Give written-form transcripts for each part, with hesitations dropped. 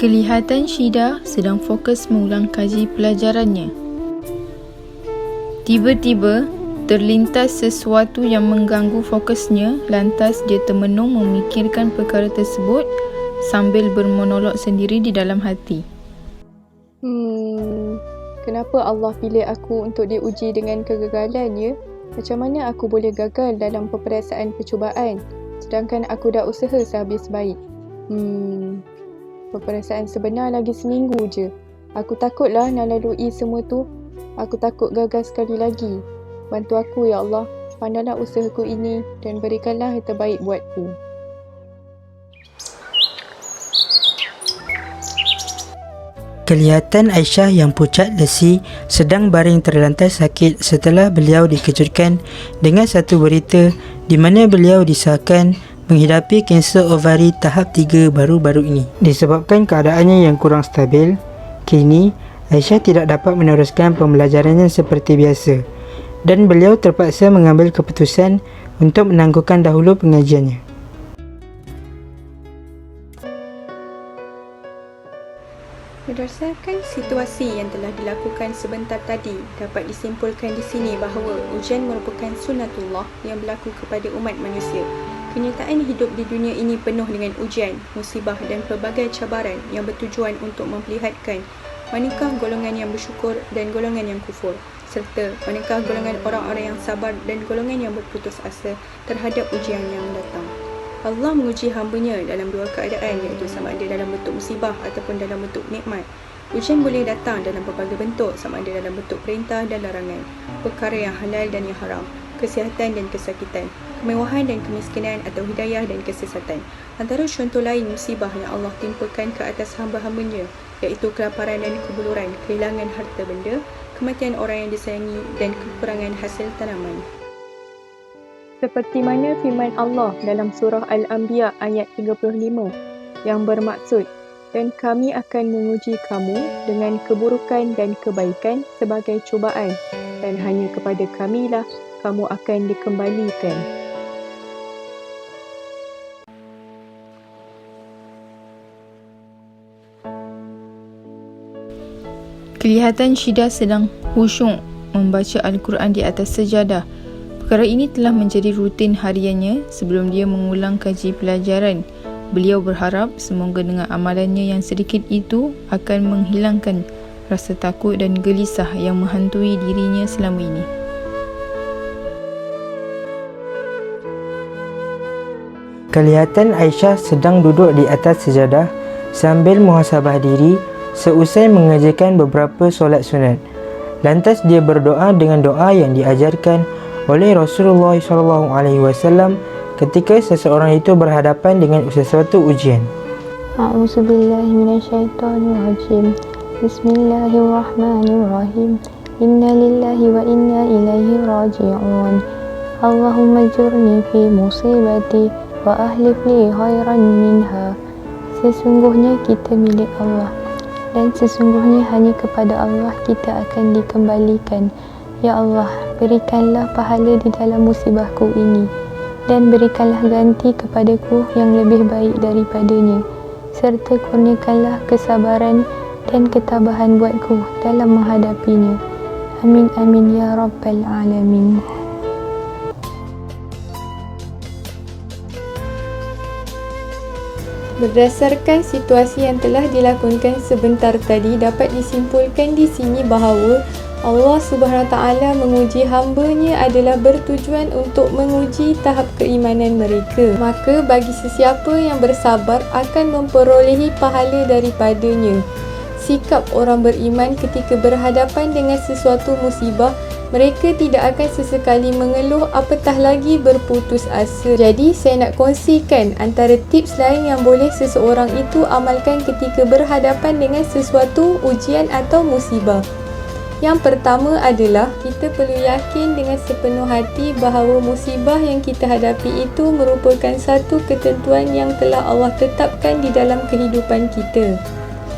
Kelihatan Syida sedang fokus mengulang kaji pelajarannya. Tiba-tiba, terlintas sesuatu yang mengganggu fokusnya, lantas dia termenung memikirkan perkara tersebut sambil bermonolog sendiri di dalam hati. Kenapa Allah pilih aku untuk diuji dengan kegagalan ya? Macam mana aku boleh gagal dalam peperiksaan percubaan, sedangkan aku dah usaha sehabis baik? Peperiksaan sebenar lagi seminggu je. Aku takutlah nak lalui semua tu. Aku takut gagal sekali lagi. Bantu aku ya Allah, pandanglah usahaku ini dan berikanlah yang terbaik buatku. Kelihatan Aisyah yang pucat lesi sedang baring terlantar sakit setelah beliau dikejutkan dengan satu berita di mana beliau disahkan menghidapi kanser ovari tahap 3 baru-baru ini. Disebabkan keadaannya yang kurang stabil, kini Aisyah tidak dapat meneruskan pembelajarannya seperti biasa dan beliau terpaksa mengambil keputusan untuk menangguhkan dahulu pengajiannya. Berdasarkan situasi yang telah dilakukan sebentar tadi, dapat disimpulkan di sini bahawa ujian merupakan sunnatullah yang berlaku kepada umat manusia. Kenyataan hidup di dunia ini penuh dengan ujian, musibah dan pelbagai cabaran yang bertujuan untuk memperlihatkan manakah golongan yang bersyukur dan golongan yang kufur, serta manakah golongan orang-orang yang sabar dan golongan yang berputus asa terhadap ujian yang datang. Allah menguji hamba-Nya dalam dua keadaan, iaitu sama ada dalam bentuk musibah ataupun dalam bentuk nikmat. Ujian boleh datang dalam pelbagai bentuk, sama ada dalam bentuk perintah dan larangan, perkara yang halal dan yang haram, kesihatan dan kesakitan, kemewahan dan kemiskinan atau hidayah dan kesesatan. Antara contoh lain musibah yang Allah timpakan ke atas hamba-hamba-Nya, iaitu kelaparan dan kebuluran, kehilangan harta benda, kematian orang yang disayangi dan kekurangan hasil tanaman. Seperti mana firman Allah dalam surah Al-Anbiya ayat 35 yang bermaksud, dan kami akan menguji kamu dengan keburukan dan kebaikan sebagai cubaan, dan hanya kepada kamilah kamu akan dikembalikan. Kelihatan Syida sedang khusyuk membaca Al-Quran di atas sejadah. Perkara ini telah menjadi rutin hariannya sebelum dia mengulang kaji pelajaran. Beliau berharap semoga dengan amalannya yang sedikit itu akan menghilangkan rasa takut dan gelisah yang menghantui dirinya selama ini. Kelihatan Aisyah sedang duduk di atas sejadah sambil muhasabah diri seusai mengerjakan beberapa solat sunat. Lantas dia berdoa dengan doa yang diajarkan oleh Rasulullah SAW ketika seseorang itu berhadapan dengan sesuatu ujian. A'udzubillahi minasyaitonirrajim. Bismillahirrahmanirrahim. Inna lillahi wa inna ilaihi raji'un. Allahumma jurni fi musibati wa ahlif li khairan minha. Sesungguhnya kita milik Allah dan sesungguhnya hanya kepada Allah kita akan dikembalikan. Ya Allah, berikanlah pahala di dalam musibahku ini dan berikanlah ganti kepadaku yang lebih baik daripadanya, serta kurniakanlah kesabaran dan ketabahan buatku dalam menghadapinya. Amin amin ya rabbal alamin. Berdasarkan situasi yang telah dilakonkan sebentar tadi, dapat disimpulkan di sini bahawa Allah Subhanahu Taala menguji hamba-Nya adalah bertujuan untuk menguji tahap keimanan mereka. Maka bagi sesiapa yang bersabar akan memperolehi pahala daripadanya. Sikap orang beriman ketika berhadapan dengan sesuatu musibah, mereka tidak akan sesekali mengeluh apatah lagi berputus asa. Jadi saya nak kongsikan antara tips lain yang boleh seseorang itu amalkan ketika berhadapan dengan sesuatu ujian atau musibah. Yang pertama adalah kita perlu yakin dengan sepenuh hati bahawa musibah yang kita hadapi itu merupakan satu ketentuan yang telah Allah tetapkan di dalam kehidupan kita.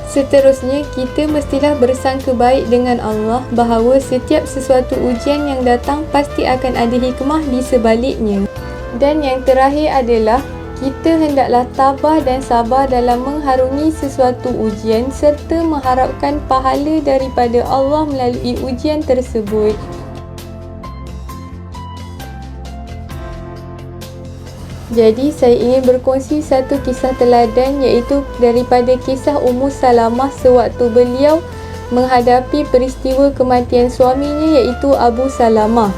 Seterusnya, kita mestilah bersangka baik dengan Allah bahawa setiap sesuatu ujian yang datang pasti akan ada hikmah di sebaliknya. Dan yang terakhir adalah Kita hendaklah tabah dan sabar dalam mengharungi sesuatu ujian serta mengharapkan pahala daripada Allah melalui ujian tersebut. Jadi saya ingin berkongsi satu kisah teladan, iaitu daripada kisah Ummu Salamah sewaktu beliau menghadapi peristiwa kematian suaminya, iaitu Abu Salamah.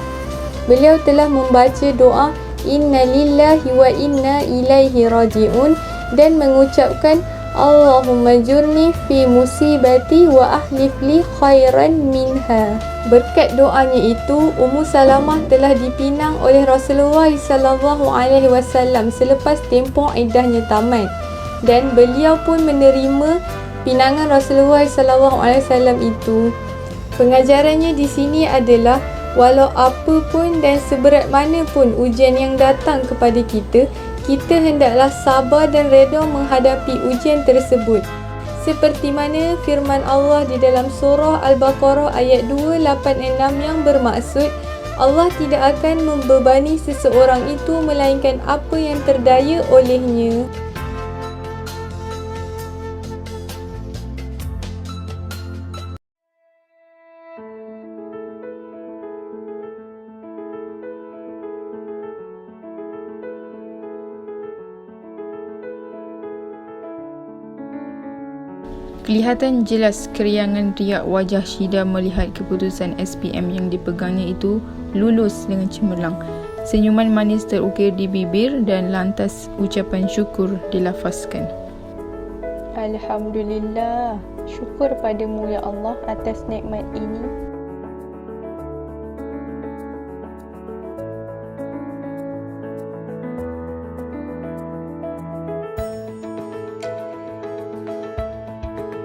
Beliau telah membaca doa Inna lillahi wa inna ilaihi raji'un dan mengucapkan Allahumma jurni fi musibati wa ahlif li khairan minha. Berkat doanya itu, Ummu Salamah telah dipinang oleh Rasulullah SAW selepas tempoh iddahnya tamat, dan beliau pun menerima pinangan Rasulullah SAW itu. Pengajarannya di sini adalah walau apa pun dan seberat mana pun ujian yang datang kepada kita, kita hendaklah sabar dan redha menghadapi ujian tersebut. Seperti mana firman Allah di dalam surah Al-Baqarah ayat 286 yang bermaksud, Allah tidak akan membebani seseorang itu melainkan apa yang terdaya olehnya. Kelihatan jelas keriangan riak wajah Syida melihat keputusan SPM yang dipegangnya itu lulus dengan cemerlang. Senyuman manis terukir di bibir dan lantas ucapan syukur dilafazkan. Alhamdulillah, syukur padamu ya Allah atas nikmat ini.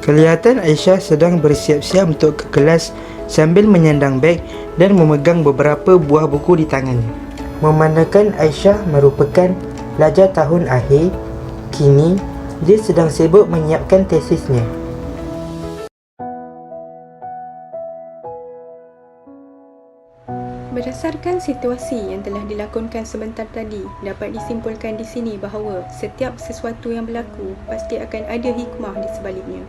Kelihatan Aisyah sedang bersiap-siap untuk ke kelas sambil menyandang beg dan memegang beberapa buah buku di tangannya. Memandangkan Aisyah merupakan pelajar tahun akhir, kini dia sedang sibuk menyiapkan tesisnya. Berdasarkan situasi yang telah dilakonkan sebentar tadi, dapat disimpulkan di sini bahawa setiap sesuatu yang berlaku pasti akan ada hikmah di sebaliknya.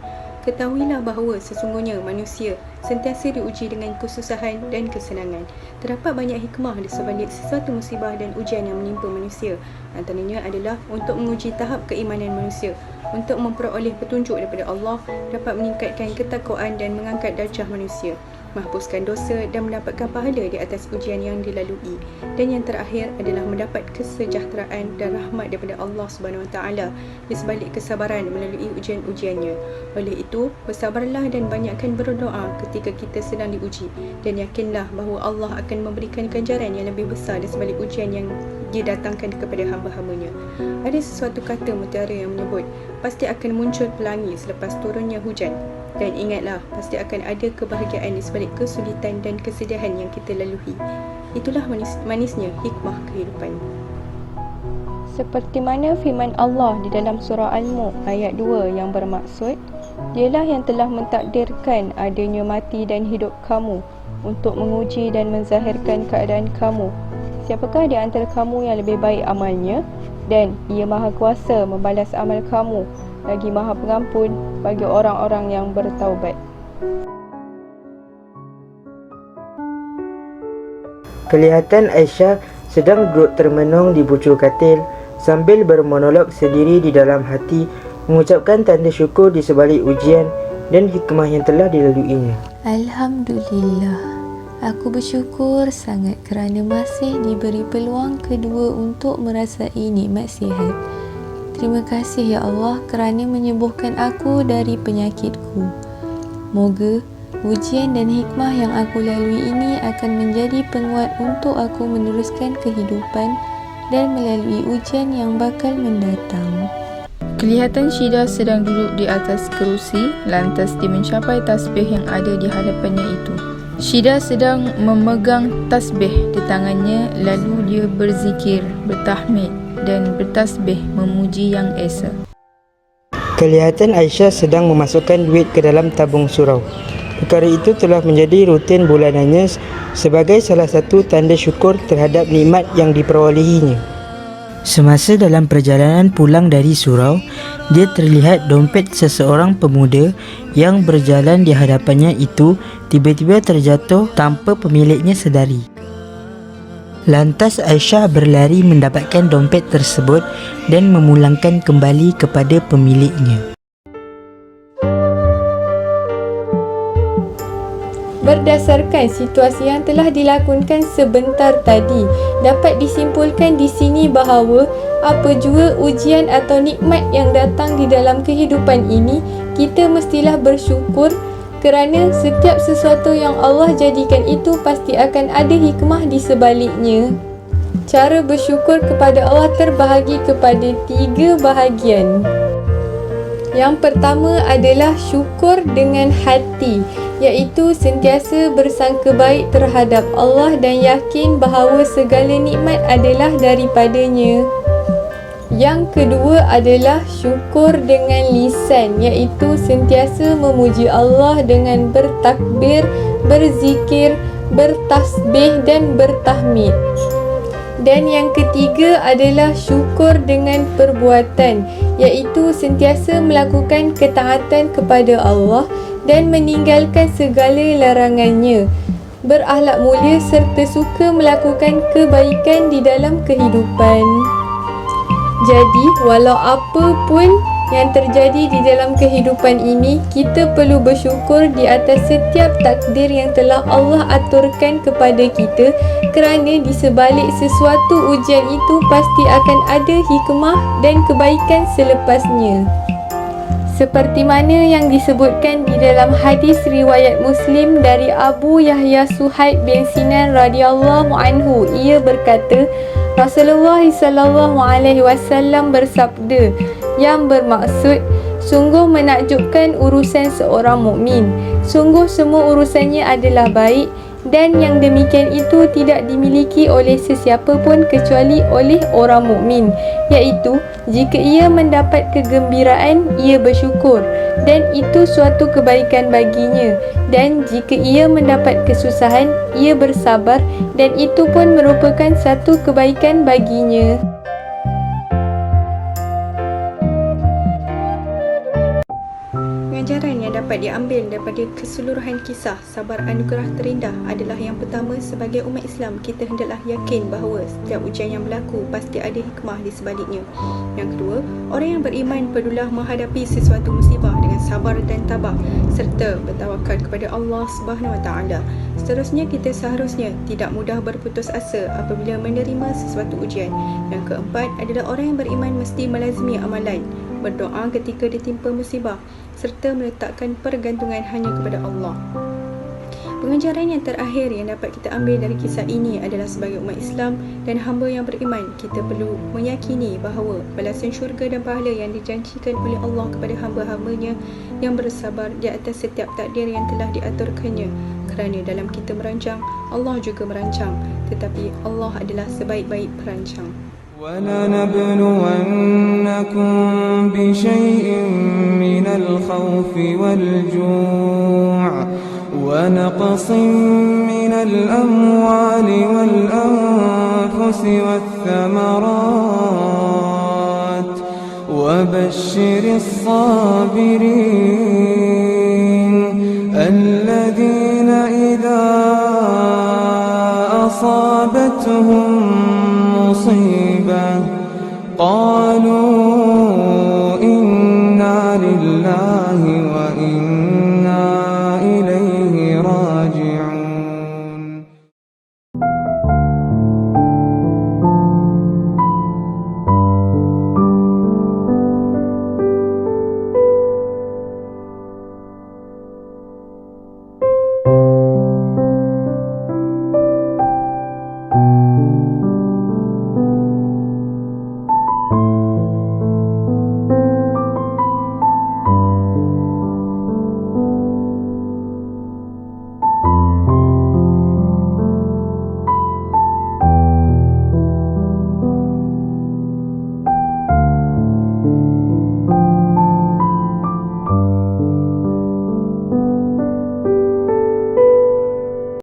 Ketahuilah bahawa sesungguhnya manusia sentiasa diuji dengan kesusahan dan kesenangan. Terdapat banyak hikmah di sebalik sesuatu musibah dan ujian yang menimpa manusia. Antaranya adalah untuk menguji tahap keimanan manusia, untuk memperoleh petunjuk daripada Allah, dapat meningkatkan ketakwaan dan mengangkat darjah manusia, menghapuskan dosa dan mendapatkan pahala di atas ujian yang dilalui. Dan yang terakhir adalah mendapat kesejahteraan dan rahmat daripada Allah SWT di sebalik kesabaran melalui ujian-ujiannya. Oleh itu, bersabarlah dan banyakkan berdoa ketika kita sedang diuji, dan yakinlah bahawa Allah akan memberikan ganjaran yang lebih besar di sebalik ujian yang didatangkan kepada hamba-hambanya. Ada sesuatu kata mutiara yang menyebut, pasti akan muncul pelangi selepas turunnya hujan. Dan ingatlah, pasti akan ada kebahagiaan di sebalik kesulitan dan kesedihan yang kita lalui. Itulah manisnya hikmah kehidupan. Seperti mana firman Allah di dalam surah Al-Mulk ayat 2 yang bermaksud, Dialah yang telah mentakdirkan adanya mati dan hidup kamu untuk menguji dan menzahirkan keadaan kamu. Siapakah di antara kamu yang lebih baik amalnya? Dan Ia Maha Kuasa membalas amal kamu, lagi Maha Pengampun bagi orang-orang yang bertaubat. Kelihatan Aisyah sedang duduk termenung di bucur katil sambil bermonolog sendiri di dalam hati, mengucapkan tanda syukur di sebalik ujian dan hikmah yang telah dilaluinya. Alhamdulillah, aku bersyukur sangat kerana masih diberi peluang kedua untuk merasai nikmat sihat. Terima kasih ya Allah kerana menyembuhkan aku dari penyakitku. Moga ujian dan hikmah yang aku lalui ini akan menjadi penguat untuk aku meneruskan kehidupan dan melalui ujian yang bakal mendatang. Kelihatan Syida sedang duduk di atas kerusi, lantas dia mencapai tasbih yang ada di hadapannya itu. Syida sedang memegang tasbih di tangannya, lalu dia berzikir, bertahmid dan bertasbih memuji Yang Esa. Kelihatan Aisyah sedang memasukkan duit ke dalam tabung surau. Perkara itu telah menjadi rutin bulanannya sebagai salah satu tanda syukur terhadap nikmat yang diperolehinya. Semasa dalam perjalanan pulang dari surau, dia terlihat dompet seseorang pemuda yang berjalan di hadapannya itu tiba-tiba terjatuh tanpa pemiliknya sedari. Lantas Aisyah berlari mendapatkan dompet tersebut dan memulangkan kembali kepada pemiliknya. Berdasarkan situasi yang telah dilakonkan sebentar tadi, dapat disimpulkan di sini bahawa apa jua ujian atau nikmat yang datang di dalam kehidupan ini, kita mestilah bersyukur kerana setiap sesuatu yang Allah jadikan itu pasti akan ada hikmah di sebaliknya. Cara bersyukur kepada Allah terbahagi kepada 3 bahagian. Yang pertama adalah syukur dengan hati, iaitu sentiasa bersangka baik terhadap Allah dan yakin bahawa segala nikmat adalah daripadanya. Yang kedua adalah syukur dengan lisan, iaitu sentiasa memuji Allah dengan bertakbir, berzikir, bertasbih dan bertahmid. Dan yang ketiga adalah syukur dengan perbuatan, iaitu sentiasa melakukan ketaatan kepada Allah dan meninggalkan segala larangannya, berakhlak mulia serta suka melakukan kebaikan di dalam kehidupan. Jadi, walau apa pun yang terjadi di dalam kehidupan ini, kita perlu bersyukur di atas setiap takdir yang telah Allah aturkan kepada kita, kerana di sebalik sesuatu ujian itu pasti akan ada hikmah dan kebaikan selepasnya. Seperti mana yang disebutkan di dalam hadis riwayat Muslim dari Abu Yahya Suhaib bin Sinan radhiyallahu anhu, ia berkata, Rasulullah sallallahu alaihi wasallam bersabda, yang bermaksud, sungguh menakjubkan urusan seorang mukmin. Sungguh semua urusannya adalah baik, dan yang demikian itu tidak dimiliki oleh sesiapa pun kecuali oleh orang mukmin, iaitu jika ia mendapat kegembiraan, ia bersyukur dan itu suatu kebaikan baginya, dan jika ia mendapat kesusahan, ia bersabar dan itu pun merupakan satu kebaikan baginya. Pengajaran yang dapat diambil daripada keseluruhan kisah sabar anugerah terindah adalah yang pertama, sebagai umat Islam, kita hendaklah yakin bahawa setiap ujian yang berlaku pasti ada hikmah di sebaliknya. Yang kedua, orang yang beriman perlulah menghadapi sesuatu musibah dengan sabar dan tabah serta bertawakal kepada Allah Subhanahu Wa Taala. Seterusnya, kita seharusnya tidak mudah berputus asa apabila menerima sesuatu ujian. Yang keempat adalah orang yang beriman mesti melazimi amalan, berdoa ketika ditimpa musibah serta meletakkan pergantungan hanya kepada Allah. Pengajaran yang terakhir yang dapat kita ambil dari kisah ini adalah sebagai umat Islam dan hamba yang beriman, kita perlu meyakini bahawa balasan syurga dan pahala yang dijanjikan oleh Allah kepada hamba-hambanya yang bersabar di atas setiap takdir yang telah diaturkannya. Kerana dalam kita merancang, Allah juga merancang, tetapi Allah adalah sebaik-baik perancang. وَلَنَبْلُوَنَّكُمْ بِشَيْءٍ مِّنَ الْخَوْفِ وَالْجُوعِ وَنَقْصٍ مِّنَ الْأَمْوَالِ وَالْأَنفُسِ وَالثَّمَرَاتِ وَبَشِّرِ الصَّابِرِينَ الَّذِينَ إِذَا أَصَابَتْهُم مصيبة قالوا